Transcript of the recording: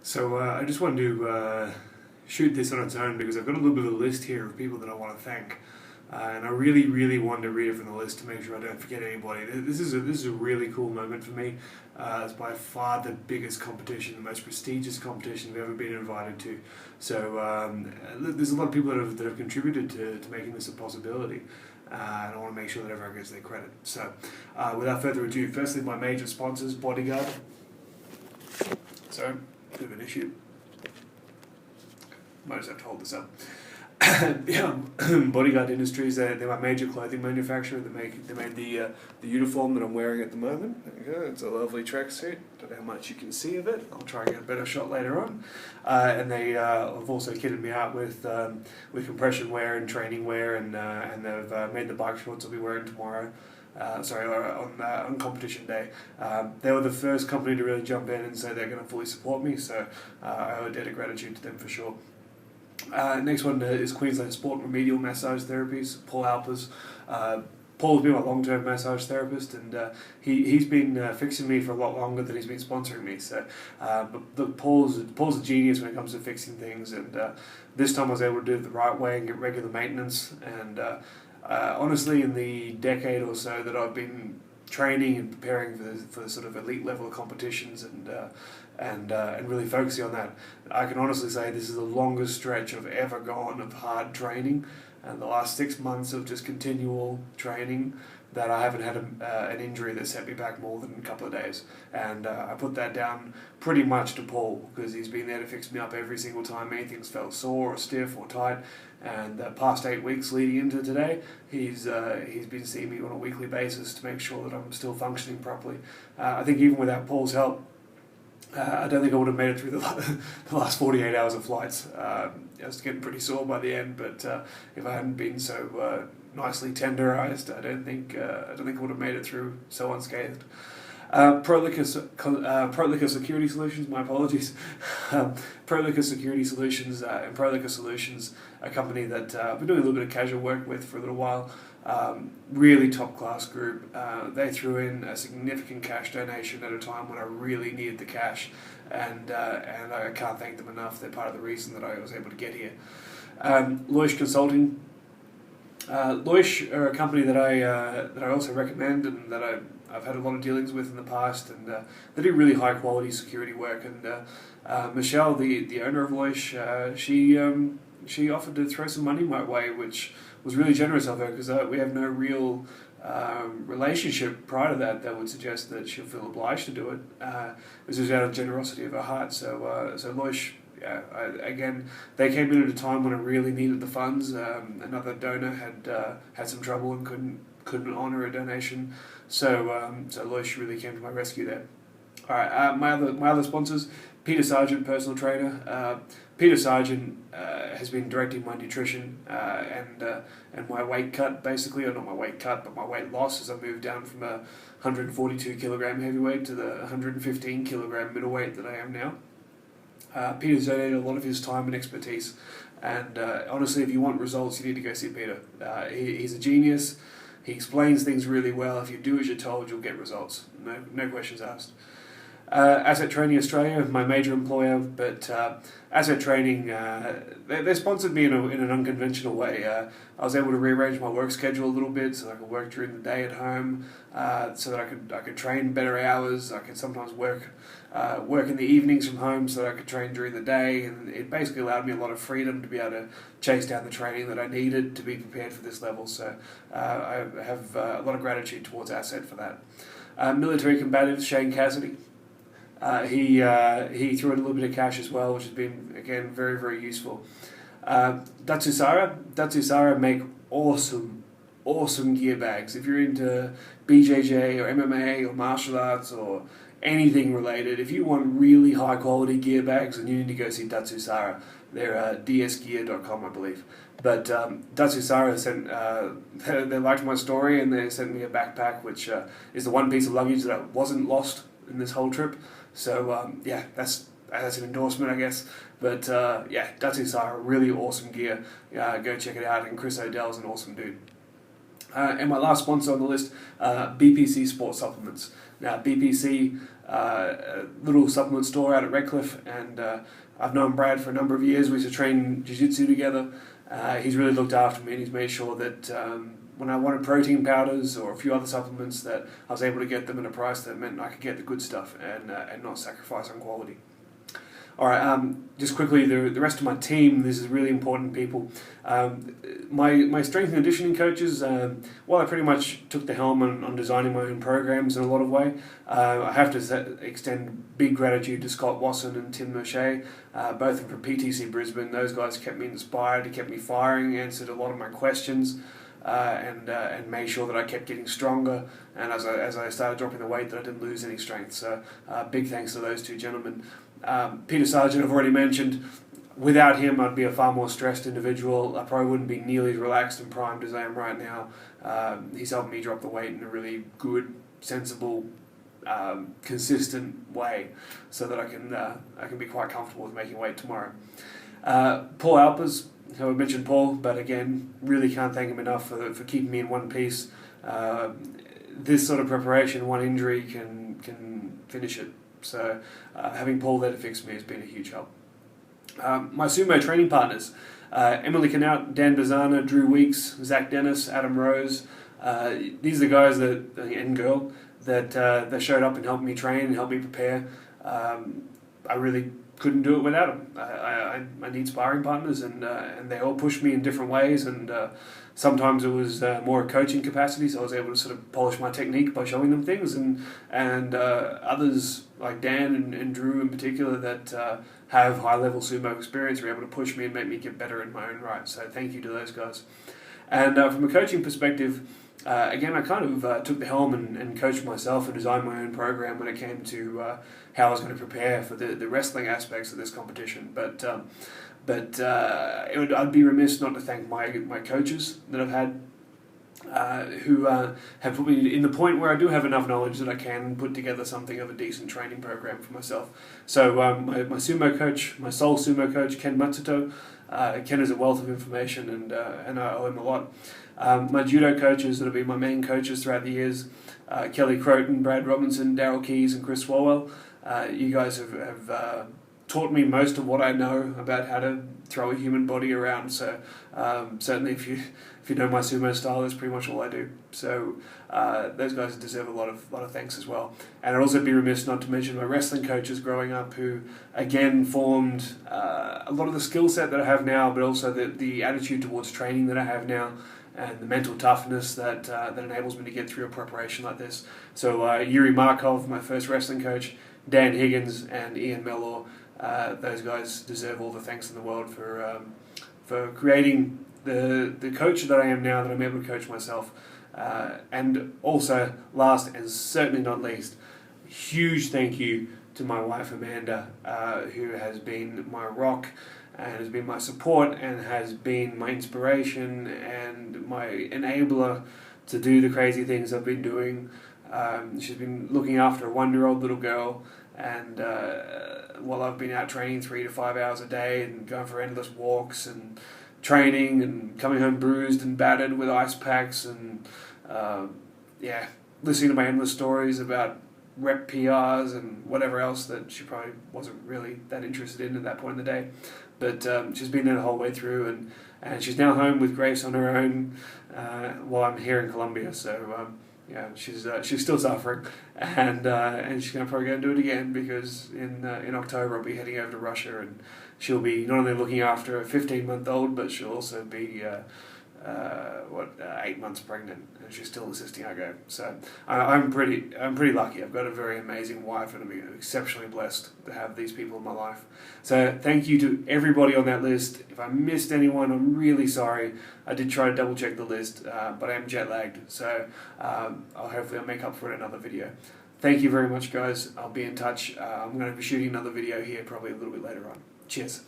So I just wanted to shoot this on its own because I've got a little bit of a list here of people that I want to thank. And I really, really wanted to read it from the list to make sure I don't forget anybody. This is a really cool moment for me. It's by far the biggest competition, the most prestigious competition I've ever been invited to. So there's a lot of people that have contributed to making this a possibility. And I want to make sure that everyone gets their credit. So without further ado, firstly my major sponsors, Bodyguard. So, bit of an issue. Might just have to hold this up. Bodyguard Industries, they're my major clothing manufacturer. They made the uniform that I'm wearing at the moment. There you go. It's a lovely tracksuit. Don't know how much you can see of it. I'll try and get a better shot later on. And they have also kitted me out with compression wear and training wear, and they've made the bike shorts I'll be wearing tomorrow. On competition day. They were the first company to really jump in and say they're going to fully support me, so I owe a debt of gratitude to them for sure. Next one is Queensland Sport Remedial Massage Therapies, Paul Alpers. Paul's been my long-term massage therapist, and he's been fixing me for a lot longer than he's been sponsoring me. So, but Paul's a genius when it comes to fixing things, and this time I was able to do it the right way and get regular maintenance. And honestly, in the decade or so that I've been training and preparing for the sort of elite level of competitions and really focusing on that, I can honestly say this is the longest stretch I've ever gone of hard training, and the last 6 months of just continual training that I haven't had an injury that set me back more than a couple of days. And I put that down pretty much to Paul, because he's been there to fix me up every single time anything's felt sore or stiff or tight. And the past 8 weeks leading into today, he's been seeing me on a weekly basis to make sure that I'm still functioning properly. I think even without Paul's help, I don't think I would have made it through the last 48 hours of flights. I was getting pretty sore by the end, but if I hadn't been so nicely tenderized, I don't think I would have made it through so unscathed. ProLiquor Security Solutions, my apologies. ProLiquor Security Solutions and ProLiquor Solutions, a company that I've been doing a little bit of casual work with for a little while. Really top class group. They threw in a significant cash donation at a time when I really needed the cash, and I can't thank them enough. They're part of the reason that I was able to get here. Loish Consulting. Loish are a company that I also recommend, and that I've had a lot of dealings with in the past, and they do really high quality security work. And Michelle, the owner of Loish, she offered to throw some money my way, which was really generous of her, because we have no real relationship prior to that would suggest that she'll feel obliged to do it. It was just out of generosity of her heart. So Loish, again, they came in at a time when I really needed the funds. Another donor had some trouble and couldn't honour a donation, so Loish really came to my rescue there. All right, my other sponsors, Peter Sargent, personal trainer. Peter Sargent has been directing my nutrition and my weight cut, basically, or not my weight cut, but my weight loss as I moved down from a 142 kilogram heavyweight to the 115 kilogram middleweight that I am now. Peter's donated a lot of his time and expertise, and honestly, if you want results, you need to go see Peter. He's a genius. He explains things really well. If you do as you're told, you'll get results. No questions asked. Asset Training Australia, my major employer, but Asset Training, they sponsored me in an unconventional way. I was able to rearrange my work schedule a little bit so that I could work during the day at home, so that I could train better hours. I could sometimes work in the evenings from home so that I could train during the day, and it basically allowed me a lot of freedom to be able to chase down the training that I needed to be prepared for this level. So I have a lot of gratitude towards Asset for that. Military Combatives, Shane Cassidy. He threw in a little bit of cash as well, which has been, again, very, very useful. Datsusara make awesome gear bags. If you're into BJJ or MMA or martial arts or anything related, if you want really high quality gear bags, then you need to go see Datsusara. They're dsgear.com, I believe. But Datsusara they liked my story, and they sent me a backpack, which is the one piece of luggage that wasn't lost in this whole trip. So that's an endorsement, I guess. But Datsusara, really awesome gear. Go check it out. And Chris Odell's an awesome dude. And my last sponsor on the list, BPC Sports Supplements. BPC, a little supplement store out at Redcliffe, and I've known Brad for a number of years. We used to train jiu-jitsu together. He's really looked after me, and he's made sure that when I wanted protein powders or a few other supplements, that I was able to get them at a price that meant I could get the good stuff and not sacrifice on quality. All right, just quickly, the rest of my team, this is really important, people. My strength and conditioning coaches, while I pretty much took the helm on designing my own programs in a lot of way, I have to extend big gratitude to Scott Wasson and Tim Mercier, both from PTC Brisbane. Those guys kept me inspired, kept me firing, answered a lot of my questions, and made sure that I kept getting stronger, and as I started dropping the weight, that I didn't lose any strength. So big thanks to those two gentlemen. Peter Sargent, I've already mentioned. Without him, I'd be a far more stressed individual. I probably wouldn't be nearly as relaxed and primed as I am right now. He's helped me drop the weight in a really good, sensible, consistent way, so that I can be quite comfortable with making weight tomorrow. Paul Alpers, I mentioned Paul, but again, really can't thank him enough for keeping me in one piece. This sort of preparation, one injury can finish it. So having Paul there to fix me has been a huge help. My sumo training partners, Emily Knaut, Dan Bazana, Drew Weeks, Zach Dennis, Adam Rose. These are the guys and girl that showed up and helped me train and helped me prepare. I really couldn't do it without them. I need sparring partners, and they all pushed me in different ways, and sometimes it was more a coaching capacity, so I was able to sort of polish my technique by showing them things, and others like Dan and Drew in particular that have high-level sumo experience were able to push me and make me get better in my own right. So thank you to those guys. And from a coaching perspective, again, I kind of took the helm and coached myself and designed my own program when it came to how I was going to prepare for the wrestling aspects of this competition. But I'd be remiss not to thank my coaches that I've had, who have put me in the point where I do have enough knowledge that I can put together something of a decent training program for myself. So my sumo coach, my sole sumo coach, Ken Matsuto. Ken is a wealth of information, and I owe him a lot. My judo coaches that have been my main coaches throughout the years, Kelly Croton, Brad Robinson, Daryl Keys, and Chris Swalwell. You guys have taught me most of what I know about how to throw a human body around. So certainly, if you know my sumo style, that's pretty much all I do. So those guys deserve a lot of thanks as well. And I'd also be remiss not to mention my wrestling coaches growing up, who again formed a lot of the skill set that I have now, but also the attitude towards training that I have now, and the mental toughness that enables me to get through a preparation like this. So Yuri Markov, my first wrestling coach, Dan Higgins, and Ian Mellor, those guys deserve all the thanks in the world for creating the coach that I am now, that I'm able to coach myself. And also, last and certainly not least, huge thank you to my wife Amanda, who has been my rock and has been my support and has been my inspiration and my enabler to do the crazy things I've been doing. She's been looking after a 1-year-old little girl, and while I've been out training 3 to 5 hours a day and going for endless walks and training and coming home bruised and battered with ice packs and listening to my endless stories about rep PRs and whatever else that she probably wasn't really that interested in at that point in the day. But she's been there the whole way through, and she's now home with Grace on her own while I'm here in Colombia. So she's still suffering, and she's gonna probably go and do it again, because in October I'll be heading over to Russia, and she'll be not only looking after a 15-month-old, but she'll also be 8 months pregnant, and she's still assisting I go. So I'm pretty lucky. I've got a very amazing wife, and I'm exceptionally blessed to have these people in my life. So thank you to everybody on that list. If I missed anyone, I'm really sorry. I did try to double check the list, but I am jet lagged. So hopefully I'll make up for it in another video. Thank you very much, guys. I'll be in touch. I'm going to be shooting another video here probably a little bit later on. Cheers.